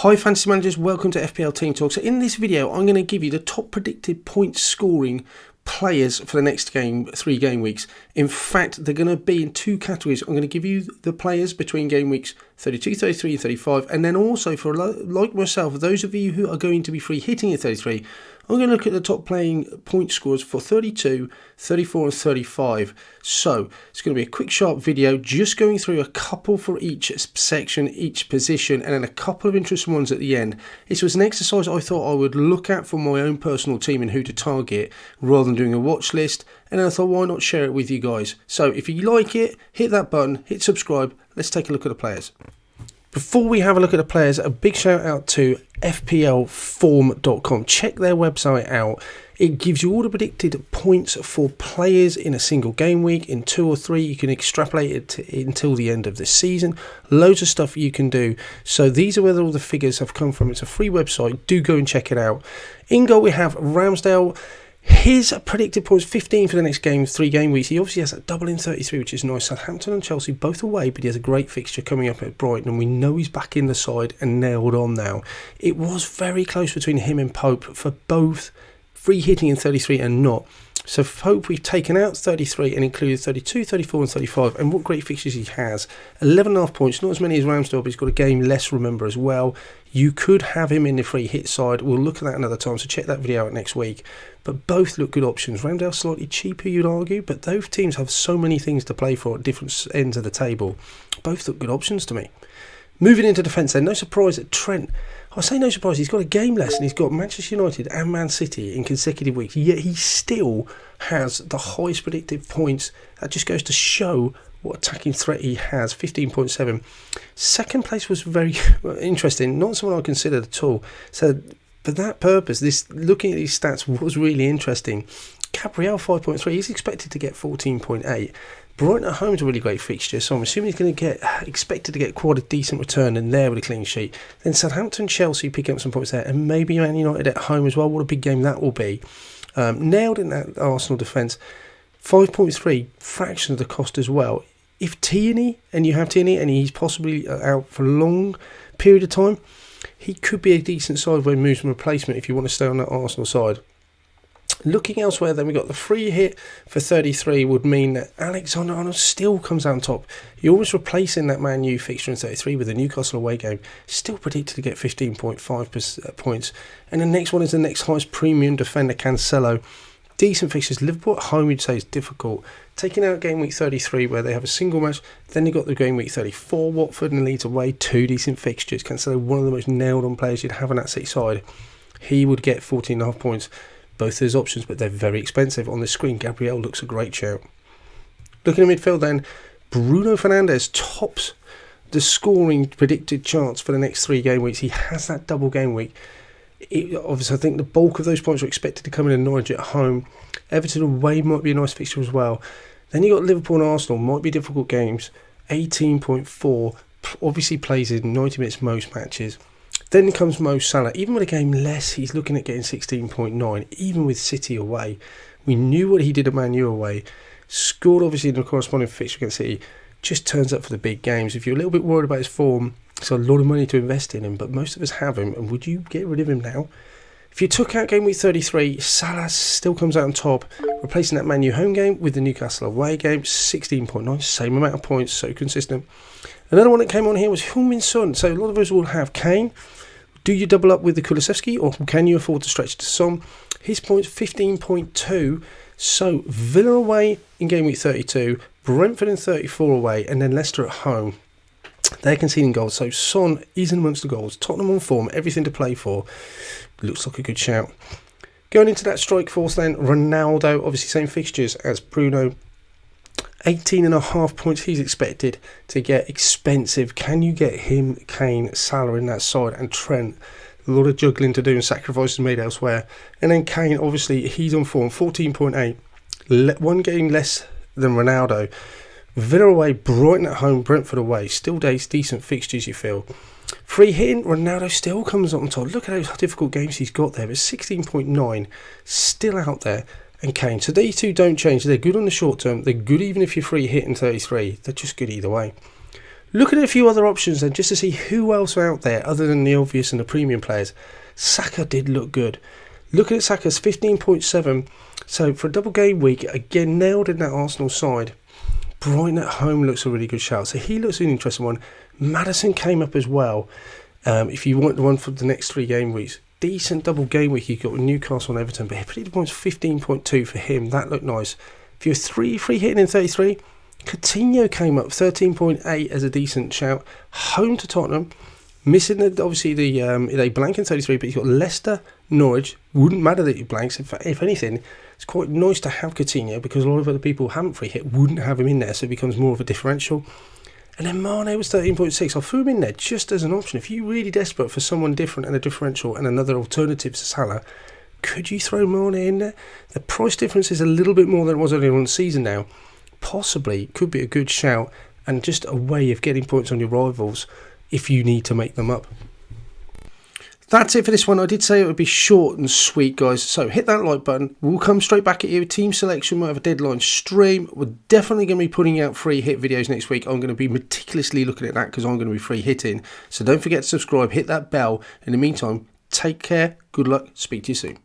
Hi Fantasy Managers, welcome to FPL Team Talk. So in this video I'm going to give you the top predicted point scoring players for the next 3 game weeks. In fact, they're going to be in 2 categories. I'm going to give you the players between game weeks 32, 33 and 35, and then also for like myself, those of you who are going to be free hitting at 33, I'm going to look at the top playing point scores for 32, 34 and 35. So it's going to be a quick sharp video just going through a couple for each section, each position, and then a couple of interesting ones at the end. This was an exercise I thought I would look at for my own personal team and who to target rather than doing a watch list, and then I thought why not share it with you guys. So if you like it, hit that button, hit subscribe. Let's take a look at the players. Before we have a look at the players, a big shout out to FPLform.com. Check their website out. It gives you all the predicted points for players in a single game week. In 2 or 3, you can extrapolate it until the end of the season. Loads of stuff you can do. So these are where all the figures have come from. It's a free website. Do go and check it out. In goal, we have Ramsdale. His predicted points 15 for the next 3 game weeks. He obviously has a double in 33, which is nice. Southampton and Chelsea both away, but he has a great fixture coming up at Brighton, and we know he's back in the side and nailed on now. It was very close between him and Pope for both free hitting in 33 and not. So for Pope, we've taken out 33 and included 32, 34 and 35, and what great fixtures he has. 11.5 points, not as many as Ramsdale, but he's got a game less, remember, as well. You could have him in the free hit side. We'll look at that another time, so check that video out next week. But both look good options. Ramsdale slightly cheaper, you'd argue, but those teams have so many things to play for at different ends of the table. Both look good options to me. Moving into defence then, no surprise that Trent, I say no surprise, he's got a game less and he's got Manchester United and Man City in consecutive weeks, yet he still has the highest predicted points. That just goes to show what attacking threat he has, 15.7. Second place was very interesting, not someone I considered at all. So for that purpose, looking at these stats was really interesting. Gabriel 5.3, he's expected to get 14.8. Brighton at home is a really great fixture, so I'm assuming he's going to expected to get quite a decent return in there with a clean sheet. Then Southampton, Chelsea picking up some points there, and maybe Man United at home as well. What a big game that will be. Nailed in that Arsenal defence. 5.3, fraction of the cost as well. If Tierney, and you have Tierney, and he's possibly out for a long period of time, he could be a decent sideway movement replacement if you want to stay on that Arsenal side. Looking elsewhere, then we got the free hit for 33 would mean that Alexander-Arnold still comes out on top. You're almost replacing that Man U fixture in 33 with the Newcastle away game. Still predicted to get 15.5 points. And the next one is the next highest premium defender, Cancelo. Decent fixtures. Liverpool at home, you'd say, is difficult. Taking out game week 33 where they have a single match. Then they got the game week 34, Watford and Leeds away. 2 decent fixtures. Cancelo, one of the most nailed on players you'd have on that City side. He would get 14.5 points. Both of his options, but they're very expensive. On the screen, Gabriel looks a great shout. Looking at midfield then, Bruno Fernandes tops the scoring predicted charts for the next 3 game weeks. He has that double game week. Obviously, I think the bulk of those points are expected to come in Norwich at home. Everton away might be a nice fixture as well. Then you got Liverpool and Arsenal, might be difficult games. 18.4, obviously plays in 90 minutes most matches. Then comes Mo Salah. Even with a game less, he's looking at getting 16.9. Even with City away, we knew what he did at Man U away. Scored obviously in the corresponding fixture against City. Just turns up for the big games. If you're a little bit worried about his form, it's a lot of money to invest in him. But most of us have him. And would you get rid of him now? If you took out game week 33, Salah still comes out on top, replacing that Man U home game with the Newcastle away game. 16.9, same amount of points, so consistent. Another one that came on here was Heung-min Son. So a lot of us will have Kane. Do you double up with the Kulusevski, or can you afford to stretch to Son? His points 15.2. So Villa away in game week 32, Brentford in 34 away, and then Leicester at home. They're conceding goals. So Son is in amongst the goals. Tottenham on form, everything to play for. Looks like a good shout. Going into that strike force then, Ronaldo, obviously same fixtures as Bruno. 18.5 points he's expected to get. Expensive. Can you get him, Kane, Salah in that side, and Trent? A lot of juggling to do and sacrifices made elsewhere. And then Kane, obviously he's on form, 14.8, 1 game less than Ronaldo. Villa away, Brighton at home, Brentford away. Still decent fixtures, you feel. Free hitting, Ronaldo still comes on top. Look at those difficult games he's got there. It's 16.9, still out there. And Kane. So these two don't change. They're good on the short term. They're good even if you're free hitting 33. They're just good either way. Looking at a few other options then, just to see who else are out there other than the obvious and the premium players. Saka did look good. Looking at Saka's 15.7, so for a double game week, again nailed in that Arsenal side. Brighton at home looks a really good shout, so he looks an interesting one. Maddison came up as well. If you want the one for the next 3 game weeks, decent double game week you got with Newcastle and Everton, but he predicted points 15.2 for him. That looked nice. If you're free hitting in 33, Coutinho came up 13.8 as a decent shout. Home to Tottenham, missing obviously they blank in 33, but he's got Leicester, Norwich. Wouldn't matter that he blanks. If anything, it's quite nice to have Coutinho because a lot of other people who haven't free hit wouldn't have him in there, so it becomes more of a differential. And then Mane was 13.6. I threw him in there just as an option. If you're really desperate for someone different and a differential and another alternative to Salah, could you throw Mane in there? The price difference is a little bit more than it was earlier on the season now. Possibly could be a good shout and just a way of getting points on your rivals if you need to make them up. That's it for this one. I did say it would be short and sweet, guys. So hit that like button. We'll come straight back at you. Team selection, we'll have a deadline stream. We're definitely going to be putting out free hit videos next week. I'm going to be meticulously looking at that because I'm going to be free hitting. So don't forget to subscribe, hit that bell. In the meantime, take care. Good luck. Speak to you soon.